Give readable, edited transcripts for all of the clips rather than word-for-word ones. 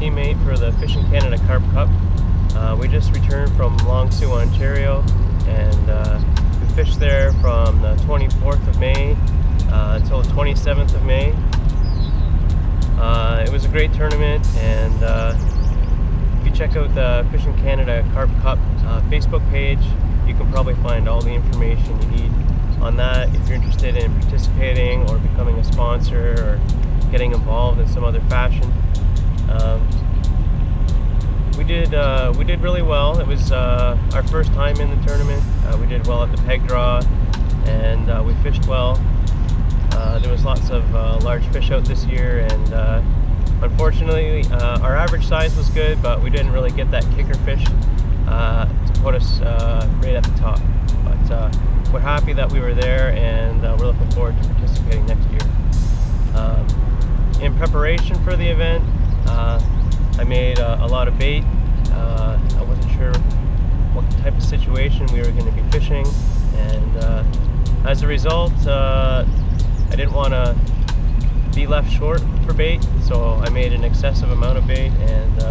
teammate for the Fishing Canada Carp Cup. We just returned from Long Sault, Ontario, and we fished there from the 24th of May until the 27th of May. It was a great tournament, and if you check out the Fishing Canada Carp Cup Facebook page, you can probably find all the information you need on that if you're interested in participating or becoming a sponsor or getting involved in some other fashion. We did really well. It was our first time in the tournament. We did well at the peg draw, and we fished well. There was lots of large fish out this year, and unfortunately our average size was good, but we didn't really get that kicker fish to put us right at the top. But we're happy that we were there, and we're looking forward to participating next year. In preparation for the event, I made a lot of bait. I wasn't sure what type of situation we were going to be fishing, and as a result, I didn't want to be left short for bait, so I made an excessive amount of bait, and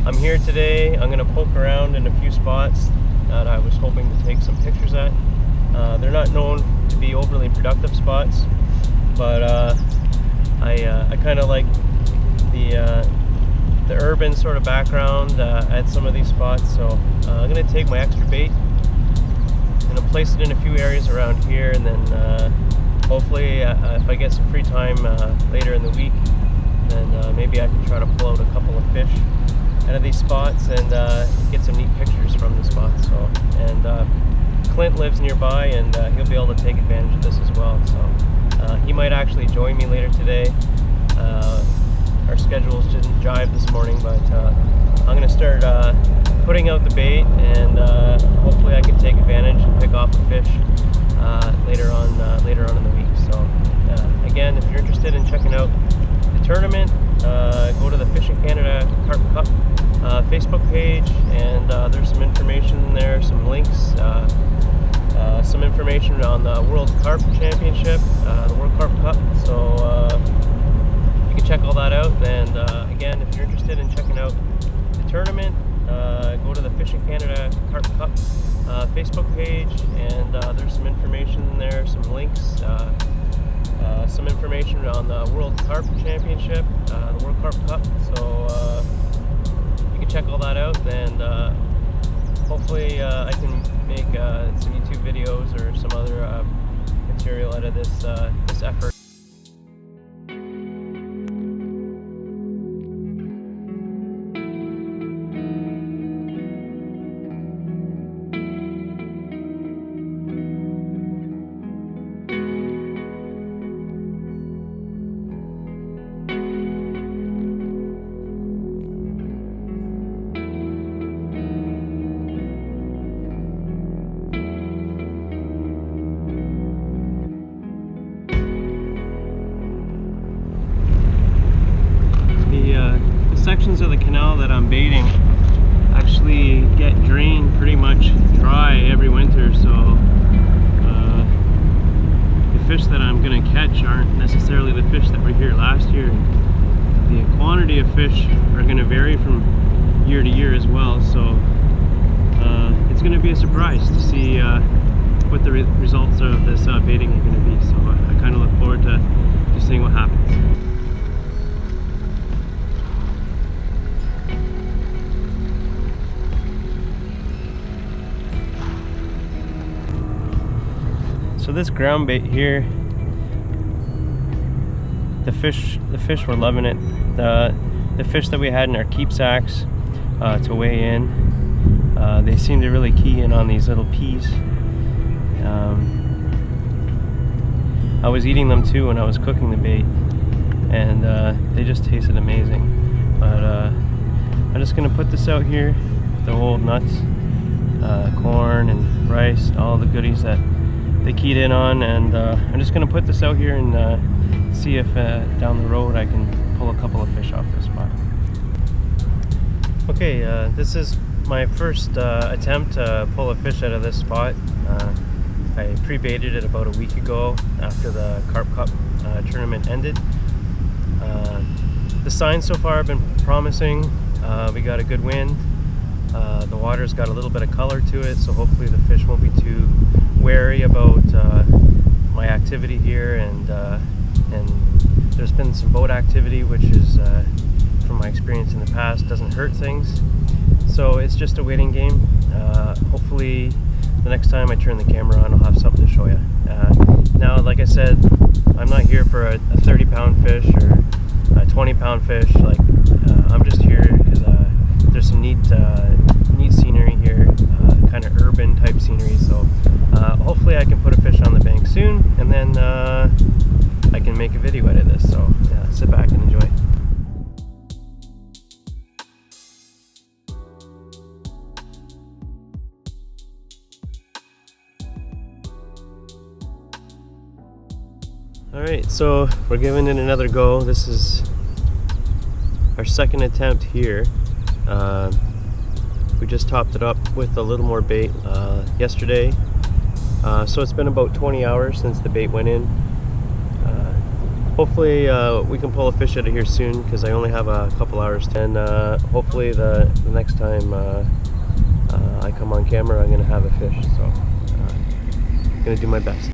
I'm here today. I'm going to poke around in a few spots that I was hoping to take some pictures at. They're not known to be overly productive spots, but I kind of like the urban sort of background at some of these spots, so I'm going to take my extra bait. I'm going to place it in a few areas around here, and then hopefully if I get some free time later in the week, then maybe I can try to pull out a couple of fish out of these spots and get some neat pictures from the spots. So, and Clint lives nearby, and he'll be able to take advantage of this as well, so he might actually join me later today. Our schedules didn't jive this morning, but I'm going to start putting out the bait, and hopefully I can take advantage and pick off a fish later on in the week. So again, if you're interested in checking out the tournament, go to the Fishing Canada Carp Cup Facebook page, and there's some information there, some links, some information on the World Carp Championship, the World Carp Cup. So you can check all that out. And again, if you're interested in checking out the tournament, go to the Fishing Canada Carp Cup Facebook page, and there's some information there, some links, some information on the World Carp Championship, the World Carp Cup. So you can check all that out, and hopefully I can make some YouTube videos or some other material out of this effort. Sections of the canal that I'm baiting actually get drained pretty much dry every winter, so the fish that I'm going to catch aren't necessarily the fish that were here last year. The quantity of fish are going to vary from year to year as well, so it's going to be a surprise to see what the results of this baiting are going to be. So I kind of look forward to seeing what happens. So this ground bait here, the fish were loving it. The fish that we had in our keep sacks to weigh in, they seem to really key in on these little peas. I was eating them too when I was cooking the bait, and they just tasted amazing. But I'm just gonna put this out here, the whole nuts, corn and rice, all the goodies that they keyed in on, and I'm just going to put this out here and see if down the road I can pull a couple of fish off this spot. Okay, this is my first attempt to pull a fish out of this spot. I pre-baited it about a week ago after the Carp Cup tournament ended. The signs so far have been promising. We got a good wind. The water's got a little bit of color to it, so hopefully the fish won't be too wary about my activity here. And there's been some boat activity, which is, from my experience in the past, doesn't hurt things. So it's just a waiting game. Hopefully the next time I turn the camera on, I'll have something to show you. Now, like I said, I'm not here for a 30-pound fish or a 20-pound fish. Like, I'm just here because there's some neat scenery here, kind of urban type scenery. So hopefully I can put a fish on the bank soon, and then I can make a video out of this. So yeah, sit back and enjoy. Alright, so we're giving it another go. This is our second attempt here. We just topped it up with a little more bait yesterday. So it's been about 20 hours since the bait went in. Hopefully we can pull a fish out of here soon, because I only have a couple hours. And hopefully the next time I come on camera, I'm going to have a fish. So I'm going to do my best.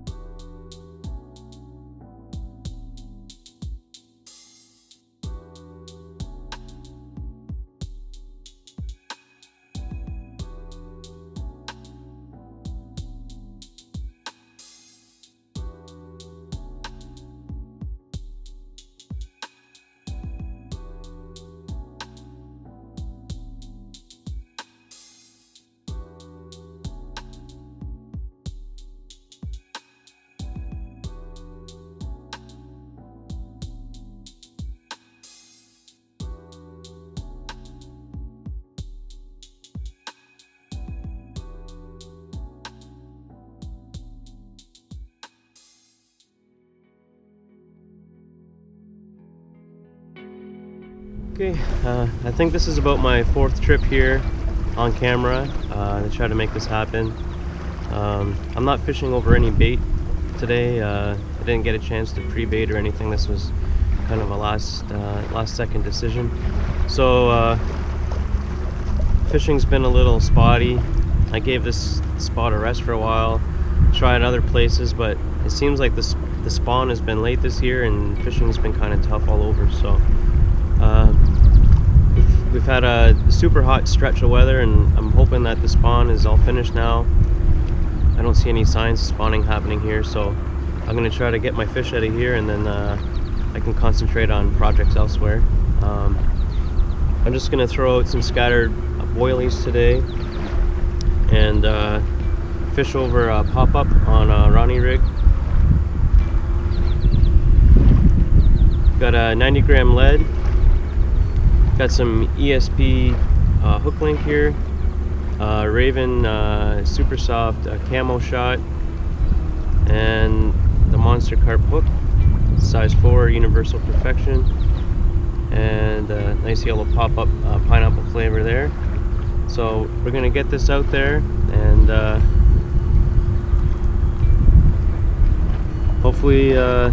Okay, I think this is about my 4th trip here on camera to try to make this happen. I'm not fishing over any bait today. I didn't get a chance to pre-bait or anything. This was kind of a last second decision. So fishing's been a little spotty. I gave this spot a rest for a while, tried other places, but it seems like the spawn has been late this year and fishing's been kind of tough all over. So we've had a super hot stretch of weather, and I'm hoping that the spawn is all finished now. I don't see any signs of spawning happening here, so I'm going to try to get my fish out of here, and then I can concentrate on projects elsewhere. I'm just going to throw out some scattered boilies today and fish over a pop-up on a Ronnie rig. Got a 90-gram lead. Got some ESP hook link here, Raven super soft camo shot, and the Monster Carp hook, size 4 universal perfection, and a nice yellow pop-up pineapple flavor there. So we're gonna get this out there, and hopefully I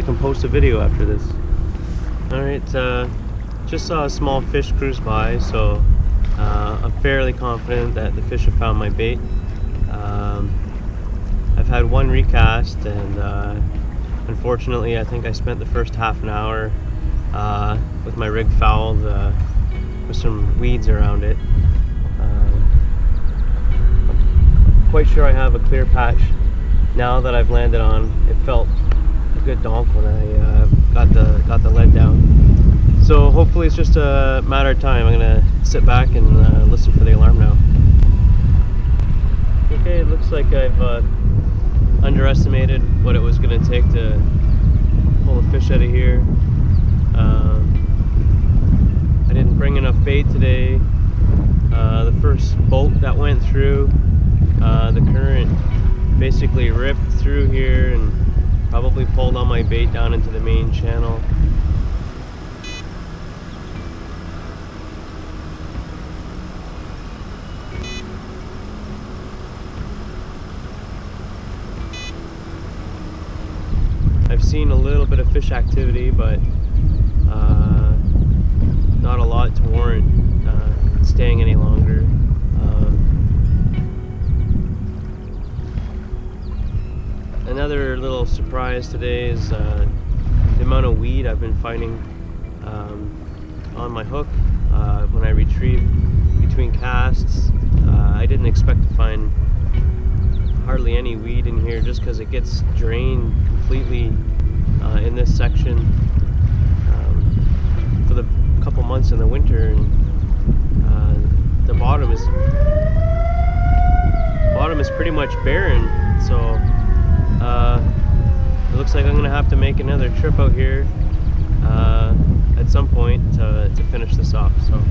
can post a video after this. Alright, just saw a small fish cruise by, so I'm fairly confident that the fish have found my bait. I've had one recast, and unfortunately I think I spent the first half an hour with my rig fouled with some weeds around it. I'm quite sure I have a clear patch now that I've landed on. It felt a good donk when I got the lead down. So hopefully it's just a matter of time. I'm gonna sit back and listen for the alarm now. Okay, it looks like I've underestimated what it was gonna take to pull a fish out of here. I didn't bring enough bait today. The first bolt that went through, the current basically ripped through here and probably pulled all my bait down into the main channel. I've seen a little bit of fish activity, but Not a lot to warrant staying any longer. Another little surprise today is the amount of weed I've been finding on my hook when I retrieve between casts. I didn't expect to find hardly any weed in here just because it gets drained completely in this section for the couple months in the winter, and the bottom is pretty much barren. So it looks like I'm gonna have to make another trip out here at some point to finish this off. So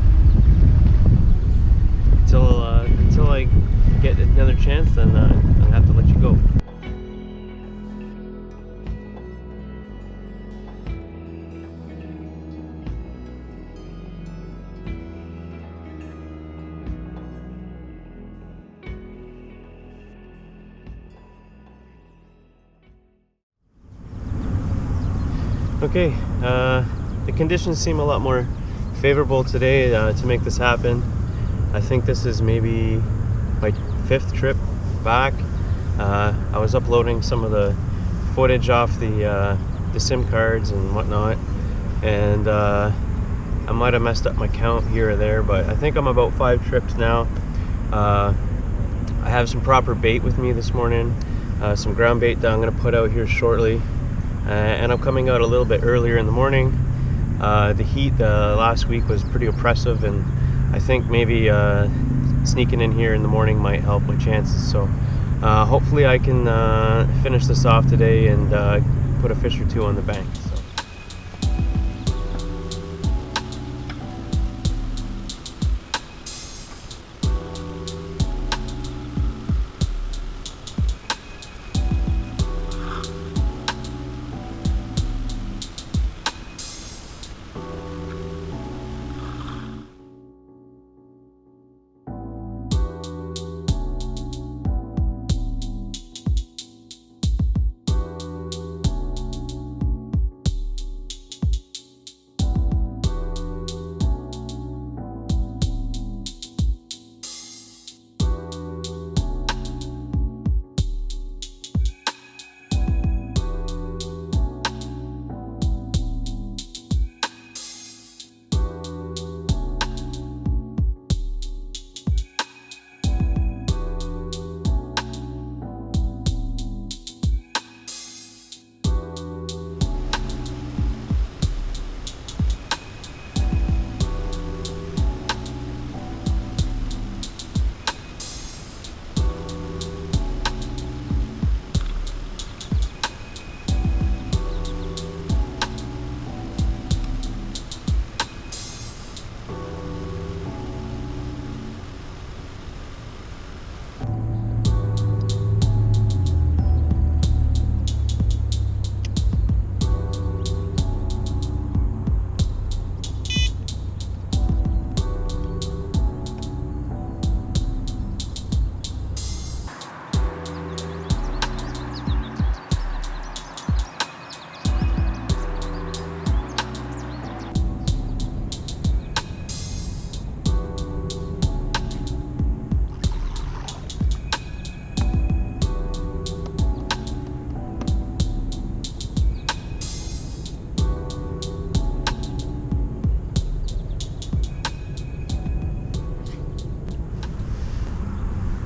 until I get another chance, then I'll have to let you go. Okay, the conditions seem a lot more favorable today to make this happen. I think this is maybe my 5th trip back. I was uploading some of the footage off the SIM cards and whatnot, and I might have messed up my count here or there, but I think I'm about 5 trips now. I have some proper bait with me this morning, some ground bait that I'm going to put out here shortly. And I'm coming out a little bit earlier in the morning. The heat last week was pretty oppressive, and I think maybe sneaking in here in the morning might help my chances. So hopefully I can finish this off today and put a fish or two on the bank.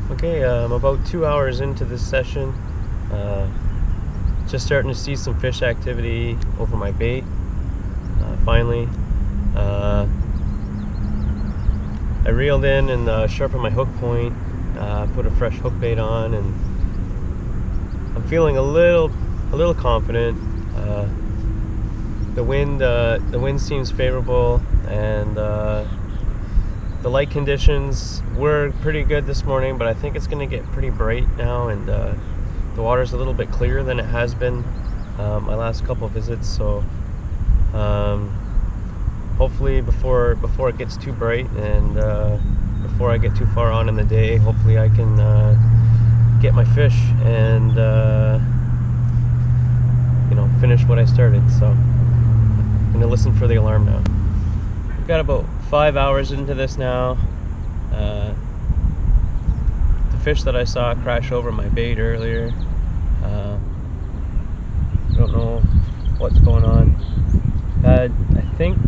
Okay, I'm about 2 hours into this session. Just starting to see some fish activity over my bait. Finally, I reeled in and sharpened my hook point. Put a fresh hook bait on, and I'm feeling a little confident. The wind seems favorable, and the light conditions were pretty good this morning, but I think it's going to get pretty bright now, and the water's a little bit clearer than it has been my last couple visits. So hopefully before it gets too bright and before I get too far on in the day, hopefully I can get my fish and finish what I started. So gonna listen for the alarm now. We've got about 5 hours into this now. The fish that I saw crash over my bait earlier. I don't know what's going on. Had, I think,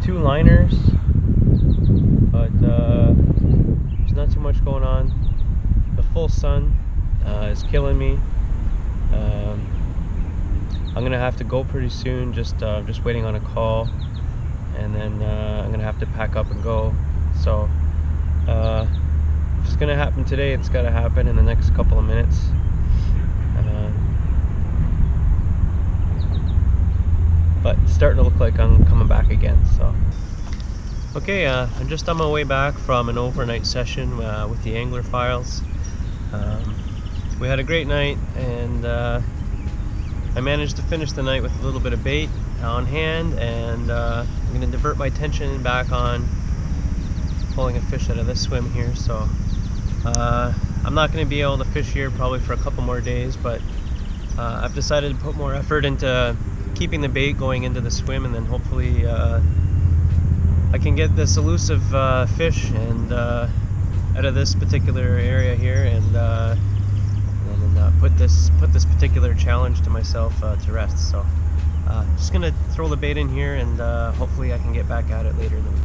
2 liners, but there's not too much going on. The full sun is killing me. I'm gonna have to go pretty soon. Just waiting on a call, and then I'm gonna have to pack up and go. So if it's gonna happen today, it's gotta happen in the next couple of minutes. But it's starting to look like I'm coming back again. So okay, I'm just on my way back from an overnight session with the Angler Files. We had a great night, and I managed to finish the night with a little bit of bait on hand, and I'm going to divert my attention back on pulling a fish out of this swim here. So I'm not going to be able to fish here probably for a couple more days, but I've decided to put more effort into keeping the bait going into the swim, and then hopefully I can get this elusive fish and out of this particular area here, and put this particular challenge to myself to rest. So just gonna throw the bait in here, and hopefully I can get back at it later in the week.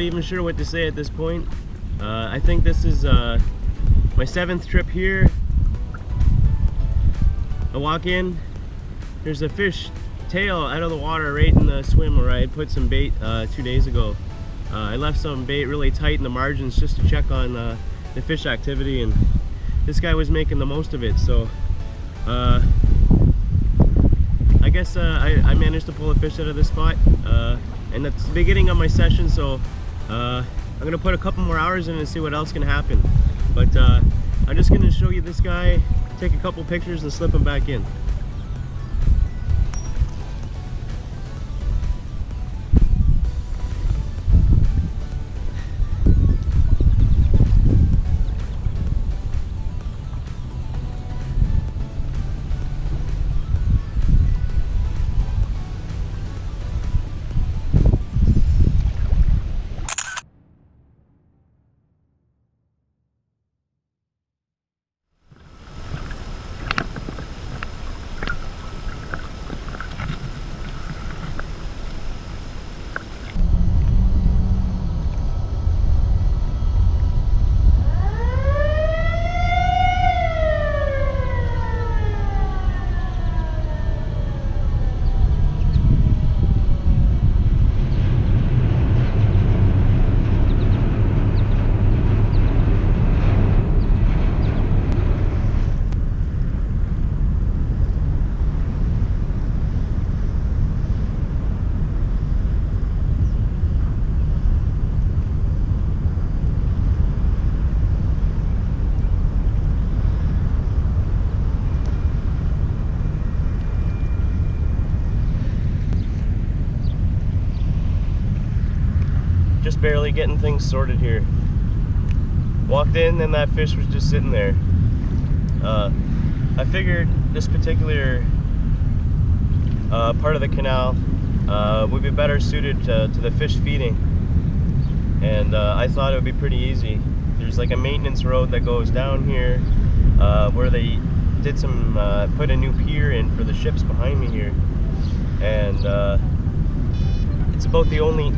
not even sure what to say at this point. I think this is my 7th trip here. I walk in, there's a fish tail out of the water right in the swim where I had put some bait 2 days ago. I left some bait really tight in the margins just to check on the fish activity, and this guy was making the most of it. So I guess I managed to pull a fish out of this spot, and that's the beginning of my session. So I'm gonna put a couple more hours in and see what else can happen. But I'm just gonna show you this guy, take a couple pictures and slip him back in. Just barely getting things sorted here. Walked in and that fish was just sitting there. I figured this particular part of the canal would be better suited to the fish feeding, and I thought it would be pretty easy. There's like a maintenance road that goes down here where they did some put a new pier in for the ships behind me here, and it's about the only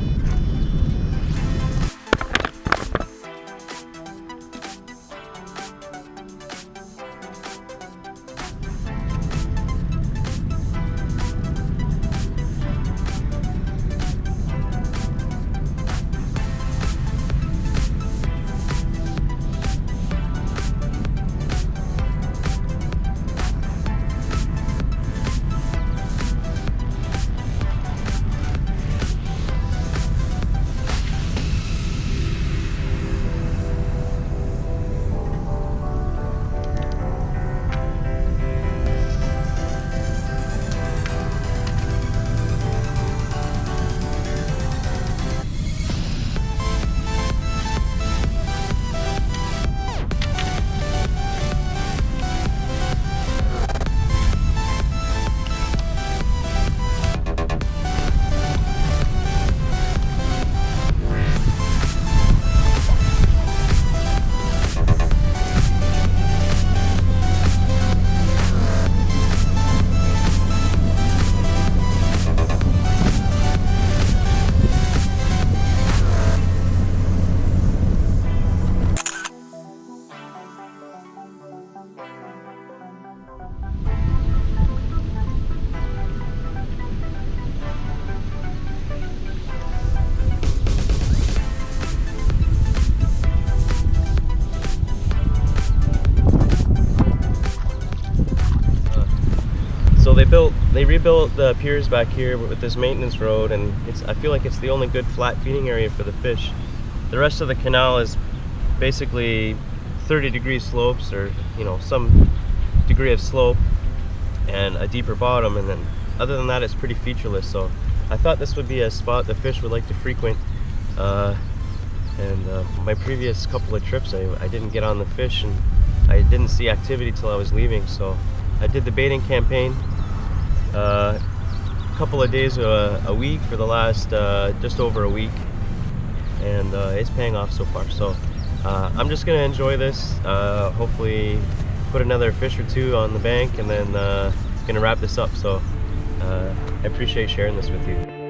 they rebuilt the piers back here with this maintenance road, and I feel like it's the only good flat feeding area for the fish. The rest of the canal is basically 30-degree slopes, or some degree of slope and a deeper bottom, and then other than that it's pretty featureless. So I thought this would be a spot the fish would like to frequent, and my previous couple of trips I didn't get on the fish and I didn't see activity till I was leaving. So I did the baiting campaign a couple of days a week for the last just over a week, and it's paying off so far. So I'm just gonna enjoy this, hopefully put another fish or two on the bank, and then gonna wrap this up. So I appreciate sharing this with you.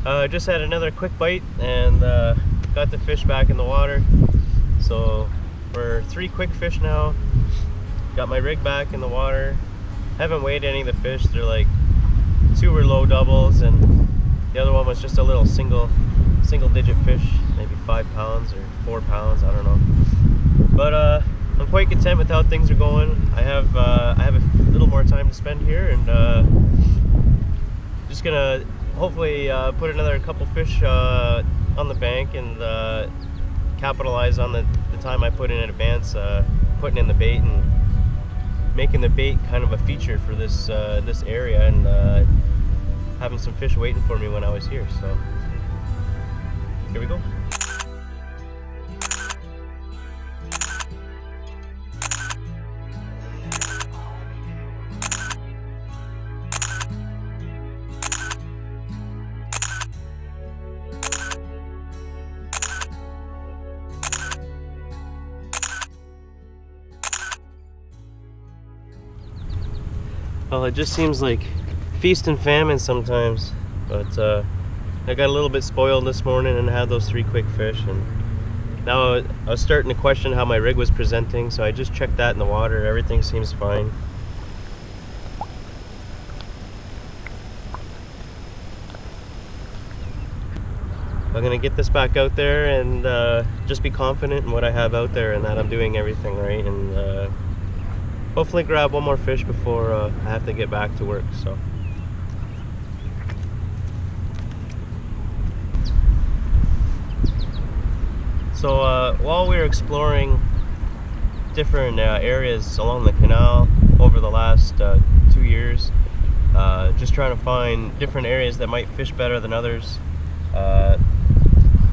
Just had another quick bite and got the fish back in the water. So we're 3 quick fish now. Got my rig back in the water. Haven't weighed any of the fish. They're like 2 were low doubles and the other one was just a little single digit fish, maybe 5 pounds or 4 pounds, I don't know. But I'm quite content with how things are going. I have a little more time to spend here, and just gonna hopefully put another couple fish on the bank and capitalize on the time I put in advance, putting in the bait and making the bait kind of a feature for this this area, and having some fish waiting for me when I was here. So here we go. Well, it just seems like feast and famine sometimes, but I got a little bit spoiled this morning and had those 3 quick fish, and now I was starting to question how my rig was presenting, so I just checked that in the water. Everything seems fine. I'm gonna get this back out there and just be confident in what I have out there and that I'm doing everything right, and hopefully grab one more fish before I have to get back to work. So while we were exploring different areas along the canal over the last 2 years, just trying to find different areas that might fish better than others,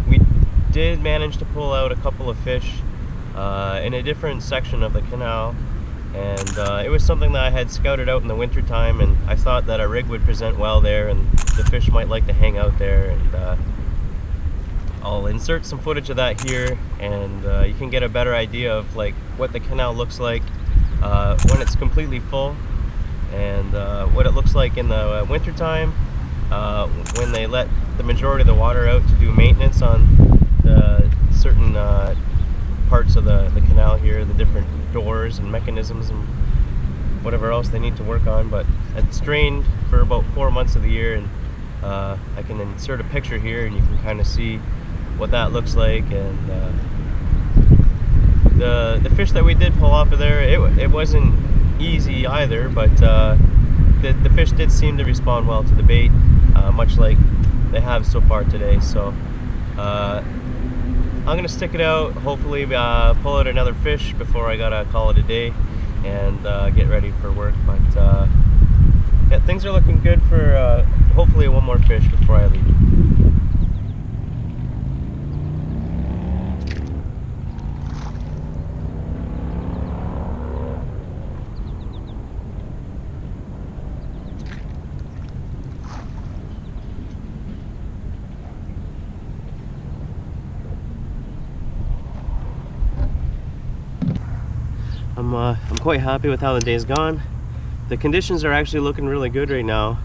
we did manage to pull out a couple of fish in a different section of the canal. And it was something that I had scouted out in the winter time, and I thought that a rig would present well there and the fish might like to hang out there, and I'll insert some footage of that here, and you can get a better idea of like what the canal looks like when it's completely full, and what it looks like in the winter time when they let the majority of the water out to do maintenance on the certain parts of the canal here, the different doors and mechanisms and whatever else they need to work on. But it's drained for about 4 months of the year, and I can insert a picture here and you can kind of see what that looks like. And the fish that we did pull off of there, it wasn't easy either, but the fish did seem to respond well to the bait, much like they have so far today. So I'm gonna stick it out, hopefully pull out another fish before I gotta call it a day and get ready for work. But yeah, things are looking good for hopefully one more fish before I leave. I'm quite happy with how the day's gone. The conditions are actually looking really good right now,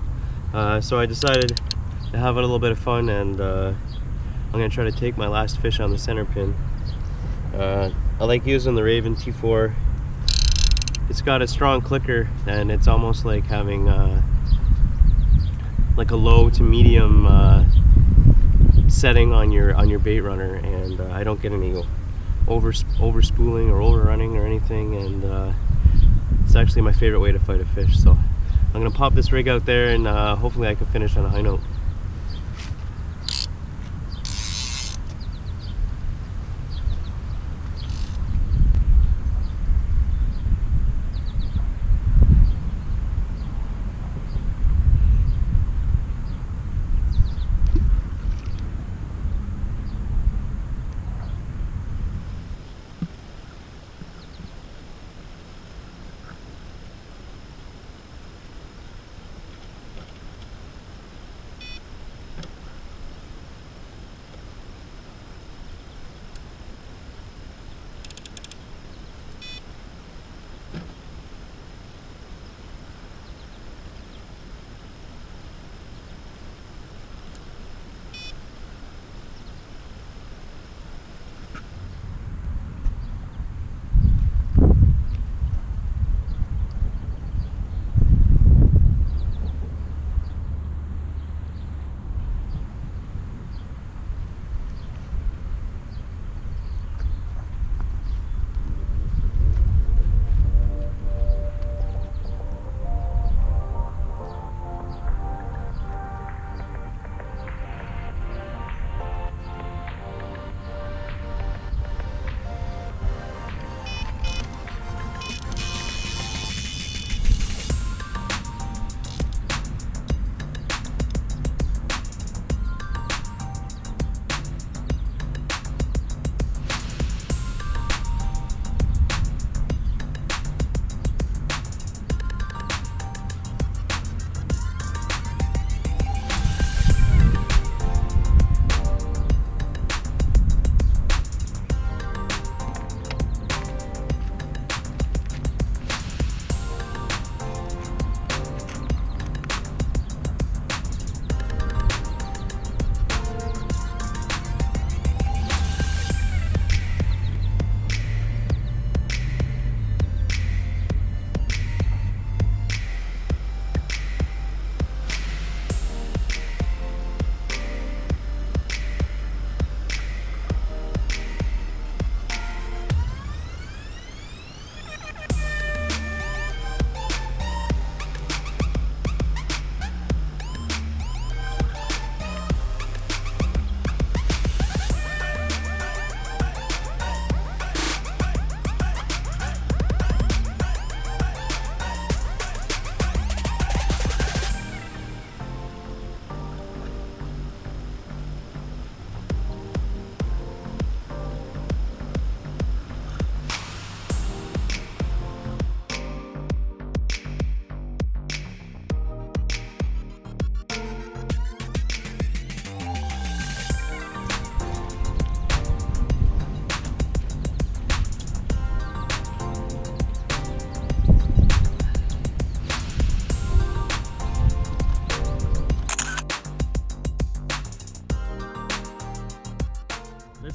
so I decided to have a little bit of fun, and I'm going to try to take my last fish on the center pin. I like using the Raven T4. It's got a strong clicker, and it's almost like having like a low to medium setting on your bait runner, and I don't get any over spooling or overrunning or anything, and it's actually my favorite way to fight a fish. So I'm gonna pop this rig out there, and hopefully I can finish on a high note.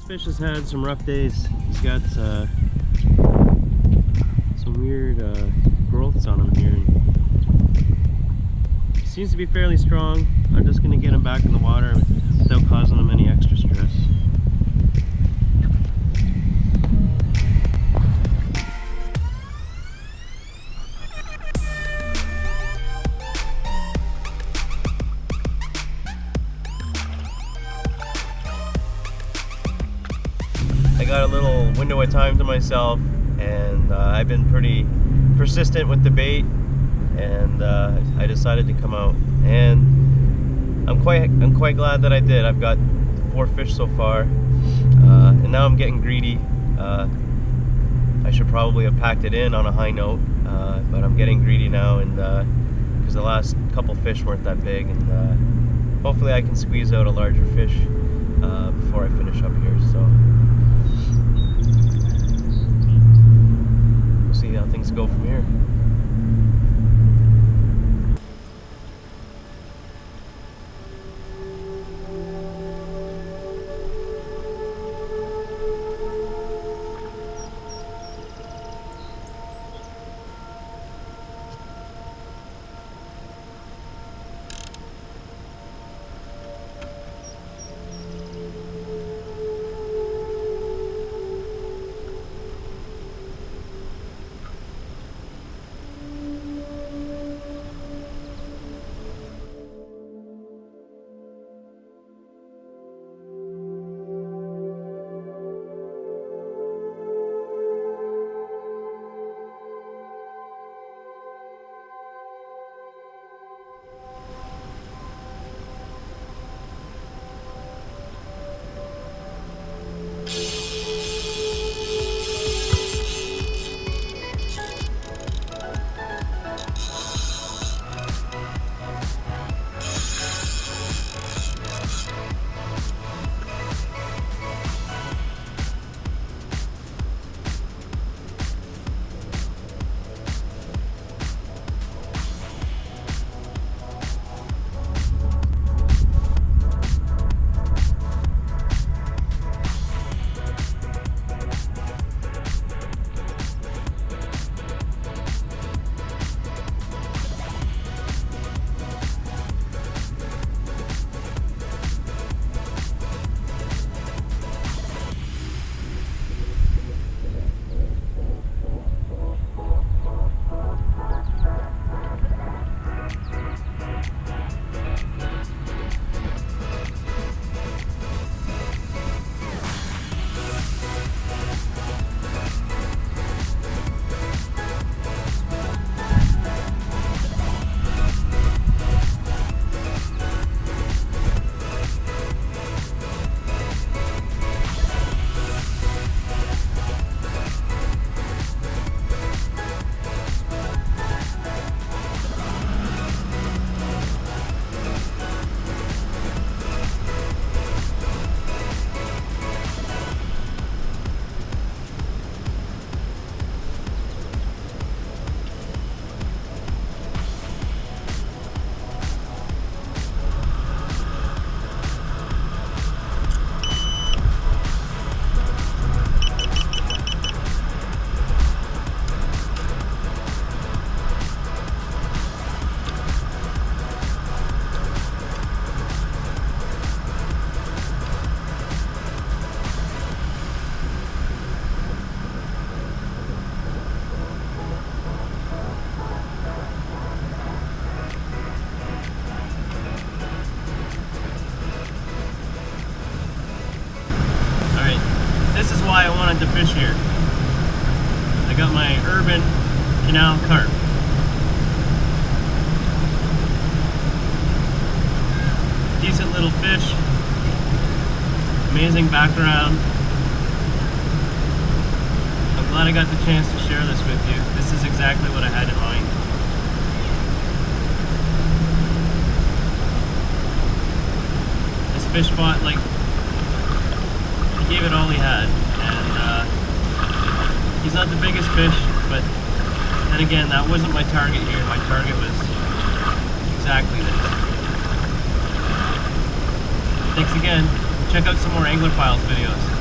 This fish has had some rough days. He's got some weird growths on him here. He seems to be fairly strong. I'm just going to get him back in the water without causing him any extra stress. I got a little window of time to myself, and I've been pretty persistent with the bait, and I decided to come out, and I'm quite glad that I did. I've got 4 fish so far, and now I'm getting greedy. I should probably have packed it in on a high note, but I'm getting greedy now, and because the last couple fish weren't that big, and hopefully I can squeeze out a larger fish before I finish up here. So we'll see how things go from here. This is why I wanted to fish here. I got my urban Canal carp. Decent little fish. Amazing background. I'm glad I got the chance to share this with you. This is exactly what I had in mind. This fish fought like he gave it all he had, and he's not the biggest fish, but then again, that wasn't my target here. My target was exactly this. Thanks again. Check out some more Angler Files videos.